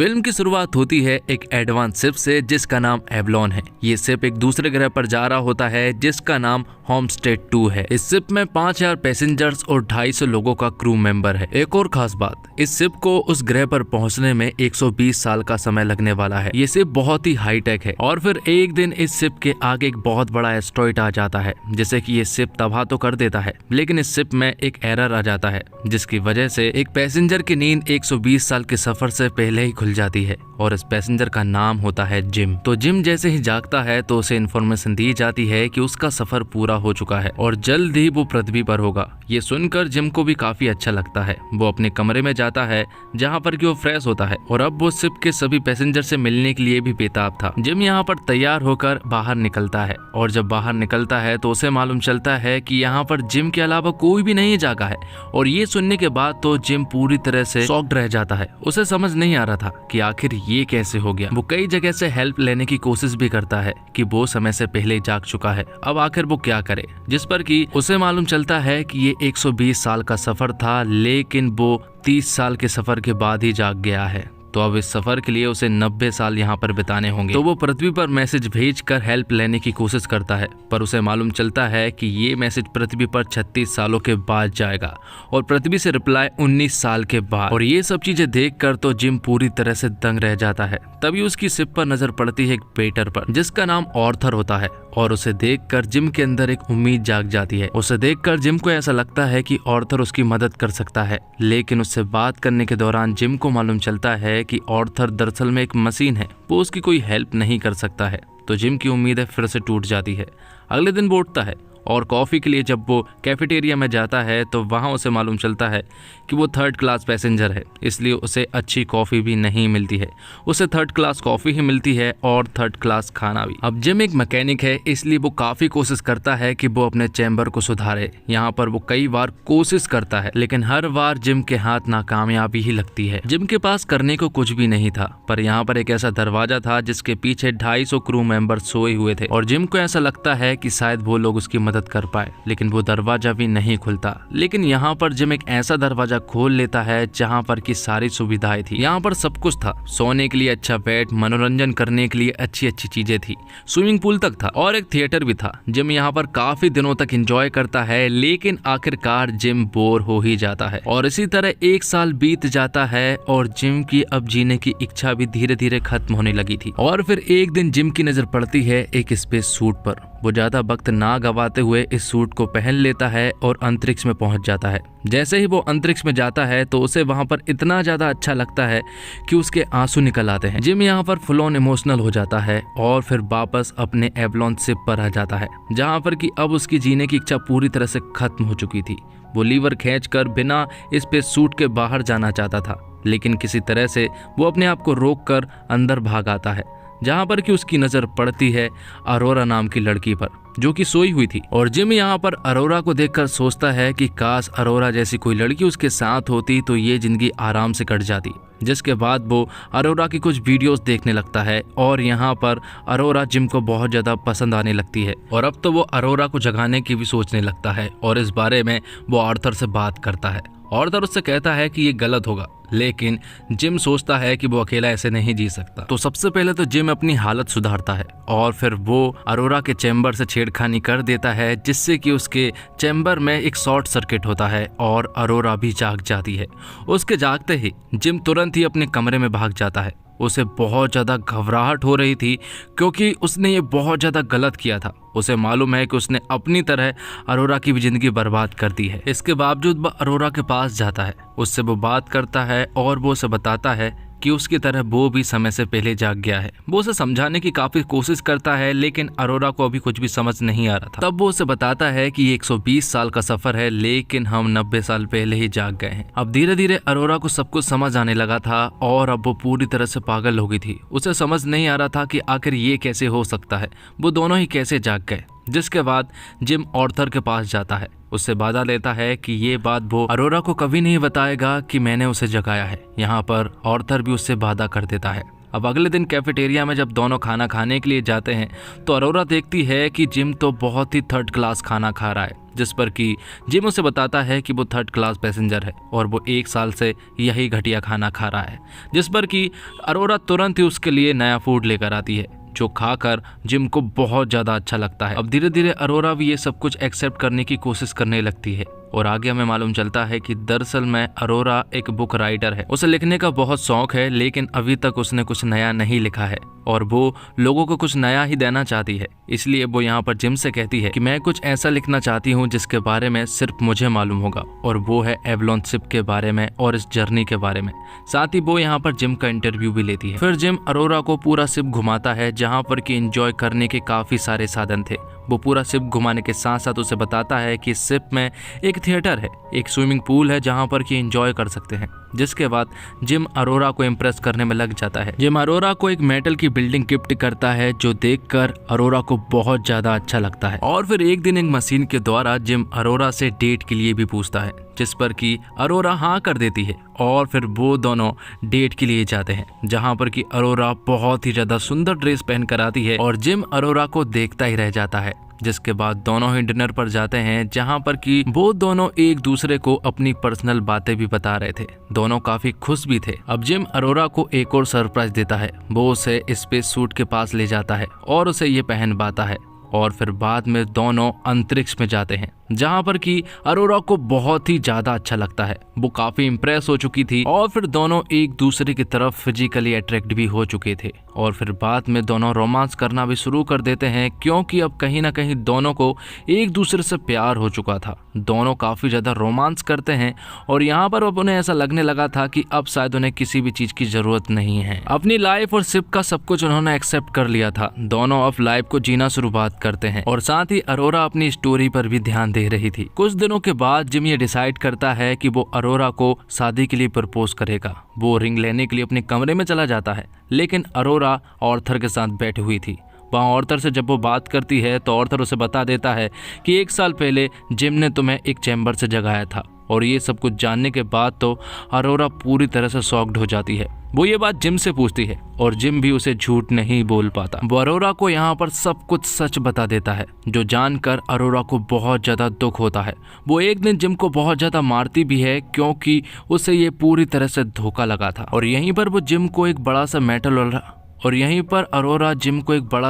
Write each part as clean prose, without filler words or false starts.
Film की शुरुआत होती है एक एडवांस शिप से जिसका नाम एवलॉन है। ये शिप एक दूसरे ग्रह पर जा रहा होता है जिसका नाम होमस्टेड 2 है। इस शिप में 5000 पैसेंजर्स और 250 लोगों का क्रू मेंबर है। एक और खास बात, इस शिप को उस ग्रह पर पहुंचने में 120 साल का समय लगने वाला है। ये शिप बहुत ही हाईटेक है और फिर एक दिन इस शिप के आगे एक बहुत बड़ा एस्ट्रॉइड आ जाता है जिससे कि ये शिप तबाह तो कर देता है, लेकिन इस शिप में एक एरर आ जाता है जिसकी वजह से एक पैसेंजर की नींद 120 साल के सफर से पहले ही खुल जाती है और इस पैसेंजर का नाम होता है जिम। तो जिम जैसे ही जागता है तो उसे इन्फॉर्मेशन दी जाती है कि उसका सफर पूरा हो चुका है और जल्द ही वो पृथ्वी पर होगा। ये सुनकर जिम को भी काफी अच्छा लगता है। वो अपने कमरे में जाता है जहाँ पर कि वो फ्रेश होता है और अब वो शिप के सभी पैसेंजर से मिलने के लिए भी बेताब था। जिम यहाँ पर तैयार होकर बाहर निकलता है और जब बाहर निकलता है तो उसे मालूम चलता है कि यहाँ पर जिम के अलावा कोई भी नहीं जागा है और ये सुनने के बाद तो जिम पूरी तरह से शॉक्ड रह जाता है। उसे समझ नहीं आ रहा था कि आखिर ये कैसे हो गया। वो कई जगह से हेल्प लेने की कोशिश भी करता है कि वो समय से पहले जाग चुका है, अब आखिर वो क्या करे, जिस पर कि उसे मालूम चलता है कि ये 120 साल का सफर था लेकिन वो 30 साल के सफर के बाद ही जाग गया है। तो अब इस सफर के लिए उसे 90 साल यहाँ पर बिताने होंगे। तो वो पृथ्वी पर मैसेज भेजकर हेल्प लेने की कोशिश करता है, पर उसे मालूम चलता है कि ये मैसेज पृथ्वी पर 36 सालों के बाद जाएगा और पृथ्वी से रिप्लाई 19 साल के बाद। और ये सब चीजें देखकर तो जिम पूरी तरह से दंग रह जाता है। तभी उसकी शिप पर नजर पड़ती है एक वेटर पर जिसका नाम ऑर्थर होता है और उसे देखकर जिम के अंदर एक उम्मीद जाग जाती है। उसे देखकर जिम को ऐसा लगता है कि ऑर्थर उसकी मदद कर सकता है, लेकिन उससे बात करने के दौरान जिम को मालूम चलता है कि ऑर्थर दरअसल में एक मशीन है, वो उसकी कोई हेल्प नहीं कर सकता है। तो जिम की उम्मीदें फिर से टूट जाती है। अगले दिन वो उठता है और कॉफी के लिए जब वो कैफेटेरिया में जाता है तो वहां उसे मालूम चलता है कि वो 3rd क्लास पैसेंजर है, इसलिए उसे अच्छी कॉफी भी नहीं मिलती है। उसे 3rd क्लास कॉफी ही मिलती है और 3rd क्लास खाना भी। अब जिम एक मैकेनिक है, इसलिए वो काफी कोशिश करता है कि वो अपने चैम्बर को सुधारे। यहाँ पर वो कई बार कोशिश करता है लेकिन हर बार जिम के हाथ नाकामयाबी ही लगती है। जिम के पास करने को कुछ भी नहीं था, पर यहाँ पर एक ऐसा दरवाजा था जिसके पीछे 250 क्रू मेंबर सोए हुए थे और जिम को ऐसा लगता है कि शायद वो लोग उसकी मदद कर पाए, लेकिन वो दरवाजा भी नहीं खुलता। लेकिन यहाँ पर जिम एक ऐसा दरवाजा खोल लेता है जहाँ पर की सारी सुविधाएं थी। यहाँ पर सब कुछ था, सोने के लिए अच्छा बेड, मनोरंजन करने के लिए अच्छी अच्छी चीजें थी, स्विमिंग पूल तक था और एक थिएटर भी था। जिम यहाँ पर काफी दिनों तक एंजॉय करता है, लेकिन आखिरकार जिम बोर हो ही जाता है और इसी तरह 1 साल बीत जाता है और जिम की अब जीने की इच्छा भी धीरे धीरे खत्म होने लगी थी। और फिर एक दिन जिम की नजर पड़ती है एक स्पेस सूट पर। वो ज्यादा वक्त ना गवाते हुए इस सूट को पहन लेता है और अंतरिक्ष में पहुंच जाता है। जैसे ही वो अंतरिक्ष में जाता है तो उसे वहां पर इतना ज्यादा अच्छा लगता है कि उसके आंसू निकल आते हैं। जिम यहाँ पर फुल ऑन इमोशनल हो जाता है और फिर वापस अपने एवलॉन शिप पर आ जाता है जहाँ पर कि अब उसकी जीने की इच्छा पूरी तरह से खत्म हो चुकी थी। वो लीवर खींचकर बिना स्पेस सूट के बाहर जाना चाहता था, लेकिन किसी तरह से वो अपने आप को रोककर अंदर भाग आता है जहाँ पर कि उसकी नजर पड़ती है अरोरा नाम की लड़की पर जो कि सोई हुई थी। और जिम यहाँ पर अरोरा को देखकर सोचता है कि काश अरोरा जैसी कोई लड़की उसके साथ होती तो ये जिंदगी आराम से कट जाती। जिसके बाद वो अरोरा की कुछ वीडियोस देखने लगता है और यहाँ पर अरोरा जिम को बहुत ज्यादा पसंद आने लगती है और अब तो वो अरोरा को जगाने की भी सोचने लगता है और इस बारे में वो आर्थर से बात करता है। आर्थर उससे कहता है कि ये गलत होगा, लेकिन जिम सोचता है कि वो अकेला ऐसे नहीं जी सकता। तो सबसे पहले तो जिम अपनी हालत सुधारता है और फिर वो अरोरा के चैम्बर से छेड़खानी कर देता है जिससे कि उसके चैम्बर में एक शॉर्ट सर्किट होता है और अरोरा भी जाग जाती है। उसके जागते ही जिम तुरंत ही अपने कमरे में भाग जाता है। उसे बहुत ज़्यादा घबराहट हो रही थी क्योंकि उसने ये बहुत ज़्यादा गलत किया था। उसे मालूम है कि उसने अपनी तरह अरोरा की भी जिंदगी बर्बाद कर दी है। इसके बावजूद वह अरोरा के पास जाता है, उससे वो बात करता है और वो उसे बताता है कि उसकी तरह वो भी समय से पहले जाग गया है। वो उसे समझाने की काफी कोशिश करता है, लेकिन अरोरा को अभी कुछ भी समझ नहीं आ रहा था। तब वो उसे बताता है कि ये 120 साल का सफर है, लेकिन हम 90 साल पहले ही जाग गए हैं। अब धीरे धीरे अरोरा को सब कुछ समझ आने लगा था और अब वो पूरी तरह से पागल हो गई थी। उसे समझ नहीं आ रहा था कि आखिर ये कैसे हो सकता है, वो दोनों ही कैसे जाग गए। जिसके बाद जिम ऑर्थर के पास जाता है, उससे वादा लेता है कि ये बात वो अरोरा को कभी नहीं बताएगा कि मैंने उसे जगाया है। यहाँ पर ऑर्थर भी उससे वादा कर देता है। अब अगले दिन कैफेटेरिया में जब दोनों खाना खाने के लिए जाते हैं तो अरोरा देखती है कि जिम तो बहुत ही 3rd क्लास खाना खा रहा है जिस पर कि जिम उसे बताता है कि वो 3rd क्लास पैसेंजर है और वो 1 साल से यही घटिया खाना खा रहा है, जिस पर कि अरोरा तुरंत ही उसके लिए नया फूड लेकर आती है जो खाकर जिम को बहुत ज़्यादा अच्छा लगता है। अब धीरे धीरे अरोरा भी ये सब कुछ एक्सेप्ट करने की कोशिश करने लगती है और आगे हमें मालूम चलता है कि दरअसल में अरोरा एक बुक राइटर है। उसे लिखने का बहुत शौक है, लेकिन अभी तक उसने कुछ नया नहीं लिखा है और वो लोगों को कुछ नया ही देना चाहती है। इसलिए वो यहाँ पर जिम से कहती है कि मैं कुछ ऐसा लिखना चाहती हूँ जिसके बारे में सिर्फ मुझे मालूम होगा, और वो है एवलॉन शिप के बारे में और इस जर्नी के बारे में। साथ ही वो यहाँ पर जिम का इंटरव्यू भी लेती है। फिर जिम अरोरा को पूरा शिप घुमाता है जहाँ पर कि एंजॉय करने के काफी सारे साधन थे। वो पूरा शिप घुमाने के साथ साथ उसे बताता है कि शिप में एक थिएटर है, एक स्विमिंग पूल है जहां पर कि एंजॉय कर सकते हैं। जिसके बाद जिम अरोरा को इम्प्रेस करने में लग जाता है। जिम अरोरा को एक मेटल की बिल्डिंग गिफ्ट करता है जो देखकर अरोरा को बहुत ज्यादा अच्छा लगता है। और फिर एक दिन एक मशीन के द्वारा जिम अरोरा से डेट के लिए भी पूछता है, जिस पर कि अरोरा हाँ कर देती है और फिर वो दोनों डेट के लिए जाते हैं, जहां पर कि अरोरा बहुत ही ज्यादा सुंदर ड्रेस पहन कर आती है और जिम अरोरा को देखता ही रह जाता है। जिसके बाद दोनों ही डिनर पर जाते हैं जहां पर कि वो दोनों एक दूसरे को अपनी पर्सनल बातें भी बता रहे थे। दोनों काफी खुश भी थे। अब जिम अरोरा को एक और सरप्राइज देता है। वो उसे स्पेस सूट के पास ले जाता है और उसे ये पहनवाता है और फिर बाद में दोनों अंतरिक्ष में जाते हैं जहां पर कि अरोरा को बहुत ही ज्यादा अच्छा लगता है। वो काफी इम्प्रेस हो चुकी थी और फिर दोनों एक दूसरे की तरफ फिजिकली अट्रैक्ट भी हो चुके थे और फिर बाद में दोनों रोमांस करना भी शुरू कर देते हैं, क्योंकि अब कहीं ना कहीं दोनों को एक दूसरे से प्यार हो चुका था। दोनों काफी ज्यादा रोमांस करते हैं और यहाँ पर अब उन्हें ऐसा लगने लगा था कि अब शायद उन्हें किसी भी चीज की जरूरत नहीं है। अपनी लाइफ और शिप का सब कुछ उन्होंने एक्सेप्ट कर लिया था। दोनों अब लाइफ को जीना शुरुआत करते हैं और साथ ही अरोरा अपनी स्टोरी पर भी ध्यान दे रही थी। कुछ दिनों के बाद जिम ये डिसाइड करता है कि वो अरोरा को शादी के लिए प्रपोज करेगा। वो रिंग लेने के लिए अपने कमरे में चला जाता है, लेकिन अरोरा ऑर्थर के साथ बैठी हुई थी। वहाँ ऑर्थर से जब वो बात करती है तो ऑर्थर उसे बता देता है कि 1 साल पहले जिम ने तुम्हें एक चैम्बर से जगाया था। और ये सब कुछ जानने के बाद तो अरोरा पूरी तरह से शॉक्ड हो जाती है। वो ये बात जिम से पूछती है और जिम भी उसे झूठ नहीं बोल पाता। वो अरोरा को यहाँ पर सब कुछ सच बता देता है, जो जानकर अरोरा को बहुत ज्यादा दुख होता है। वो एक दिन जिम को बहुत ज्यादा मारती भी है, क्योंकि उसे ये पूरी तरह से धोखा लगा था। और यहीं पर वो जिम को एक बड़ा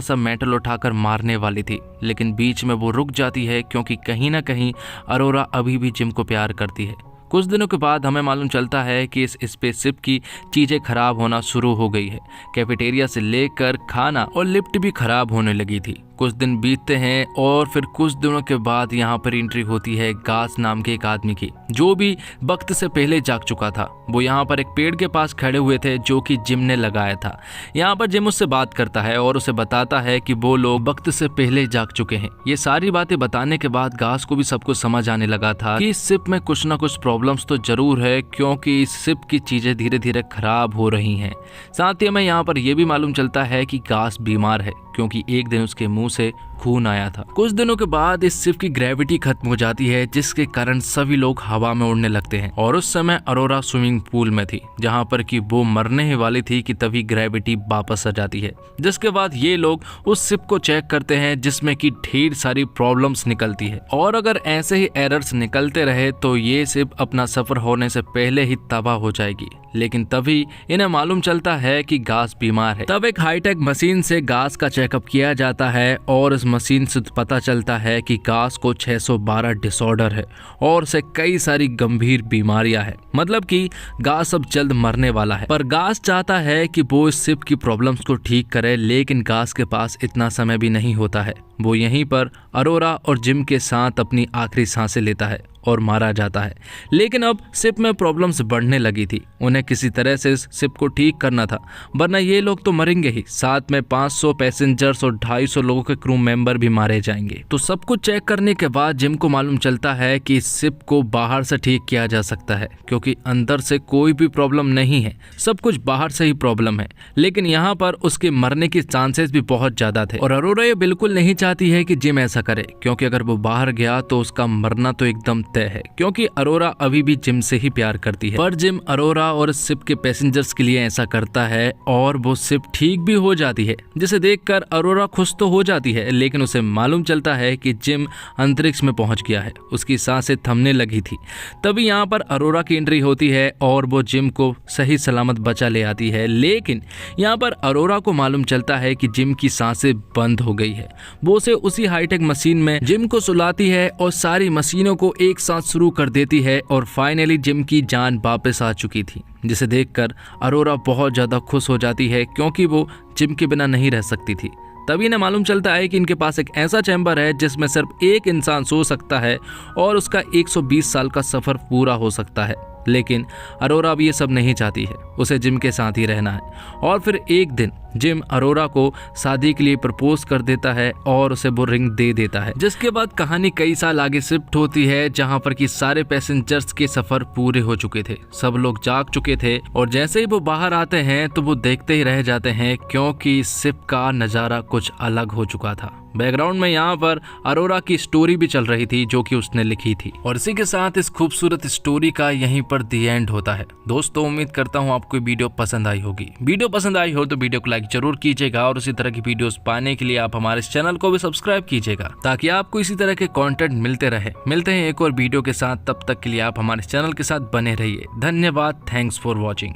सा मेटल उठाकर मारने वाली थी, लेकिन बीच में वो रुक जाती है, क्योंकि कहीं ना कहीं अरोरा अभी भी जिम को प्यार करती है। कुछ दिनों के बाद हमें मालूम चलता है कि इस स्पेसशिप की चीजें खराब होना शुरू हो गई है। कैफेटेरिया से लेकर खाना और लिफ्ट भी खराब होने लगी थी। कुछ दिन बीतते हैं और फिर कुछ दिनों के बाद यहाँ पर एंट्री होती है गास नाम के एक आदमी की, जो भी वक्त से पहले जाग चुका था। वो यहाँ पर एक पेड़ के पास खड़े हुए थे जो कि जिम ने लगाया था। यहाँ पर जिम उससे बात करता है और उसे बताता है कि वो लोग वक्त से पहले जाग चुके हैं। ये सारी बातें बताने के बाद गास को भी सब कुछ समझ आने लगा था कि इस शिप में कुछ ना कुछ प्रॉब्लम्स तो जरूर है, क्योंकि इस शिप की चीजें धीरे धीरे खराब हो रही हैं। साथ ही हमें यहाँ पर यह भी मालूम चलता है कि गास बीमार है, क्योंकि एक दिन उसके मुंह से खून आया था। कुछ दिनों के बाद इस शिप की ग्रेविटी खत्म हो जाती है, जिसके कारण सभी लोग हवा में उड़ने लगते हैं। और उस समय अरोरा स्विमिंग पूल में थी, जहां पर कि वो मरने ही वाली थी कि तभी ग्रेविटी वापस आ जाती है। जिसके बाद ये लोग उस शिप को चेक करते हैं, जिसमें कि ढेर सारी प्रॉब्लम्स निकलती है। और अगर ऐसे ही एरर्स निकलते रहे तो ये शिप अपना सफर होने से पहले ही तबाह हो जाएगी। लेकिन तभी इन्हें मालूम चलता है कि गास बीमार है। तब एक हाईटेक मशीन से गास का चेकअप किया जाता है और इस मशीन से पता चलता है कि गास को 612 डिसऑर्डर है और उसे कई सारी गंभीर बीमारियां हैं। मतलब कि गास अब जल्द मरने वाला है। पर गास चाहता है कि वो इस शिप की प्रॉब्लम्स को ठीक करे, लेकिन गास के पास इतना समय भी नहीं होता है। वो यहीं पर अरोरा और जिम के साथ अपनी आखिरी सांसें लेता है और मारा जाता है। लेकिन अब शिप में प्रॉब्लम्स बढ़ने लगी थी। उन्हें किसी तरह से इस शिप को ठीक करना था, वरना ये लोग तो मरेंगे ही। साथ में 500 पैसेंजर्स और 250 लोगों के क्रू मेंबर भी मारे जाएंगे। तो सब कुछ चेक करने के बाद जिम को मालूम चलता है कि इस शिप को बाहर से ठीक किया जा सकता है, क्योंकि अंदर से कोई भी प्रॉब्लम नहीं है, सब कुछ बाहर से ही प्रॉब्लम है। लेकिन यहाँ पर उसके मरने के चांसेस भी बहुत ज्यादा थे और अरोरा ये बिल्कुल नहीं चाहती है कि जिम ऐसा करे, क्योंकि अगर वो बाहर गया तो उसका मरना तो एकदम तय है क्योंकि अरोरा अभी भी जिम से ही प्यार करती है। पर जिम अरोरा और शिप के पैसेंजर्स के लिए ऐसा करता है और वो शिप ठीक भी हो जाती है, जिसे देखकर अरोरा खुश तो हो जाती है, लेकिन उसे मालूम चलता है कि जिम अंतरिक्ष में पहुंच गया है। उसकी सांसें थमने लगी थी। तभी यहाँ पर अरोरा की एंट्री होती है और वो जिम को सही सलामत बचा ले आती है। लेकिन यहाँ पर अरोरा को मालूम चलता है कि जिम की सांसें बंद हो गई है। वो उसे उसी हाईटेक मशीन में जिम को सुलाती है और सारी मशीनों को एक साथ शुरू कर देती है और फाइनली जिम की जान वापस आ चुकी थी, जिसे देखकर अरोरा बहुत ज्यादा खुश हो जाती है क्योंकि वो जिम के बिना नहीं रह सकती थी। तभी इन्हें मालूम चलता है कि इनके पास एक ऐसा चैम्बर है जिसमें सिर्फ एक इंसान सो सकता है और उसका 120 साल का सफर पूरा हो सकता है। लेकिन अरोरा अब ये सब नहीं चाहती है, उसे जिम के साथ ही रहना है। और फिर एक दिन जिम अरोरा को शादी के लिए प्रपोज कर देता है और उसे वो रिंग दे देता है, जिसके बाद कहानी कई साल आगे शिफ्ट होती है जहां पर कि सारे पैसेंजर्स के सफर पूरे हो चुके थे, सब लोग जाग चुके थे और जैसे ही वो बाहर आते हैं तो वो देखते ही रह जाते हैं क्योंकि शिप का नजारा कुछ अलग हो चुका था। बैकग्राउंड में यहाँ पर अरोरा की स्टोरी भी चल रही थी जो कि उसने लिखी थी। और इसी के साथ इस खूबसूरत स्टोरी का यहीं पर दी एंड होता है। दोस्तों उम्मीद करता हूँ आपको वीडियो पसंद आई होगी। वीडियो पसंद आई हो तो वीडियो को लाइक जरूर कीजिएगा और इसी तरह की वीडियोस पाने के लिए आप हमारे इस चैनल को भी सब्सक्राइब कीजिएगा ताकि आपको इसी तरह के कंटेंट मिलते रहे। मिलते हैं एक और वीडियो के साथ, तब तक के लिए आप हमारे चैनल के साथ बने रहिए। धन्यवाद। Thanks for watching.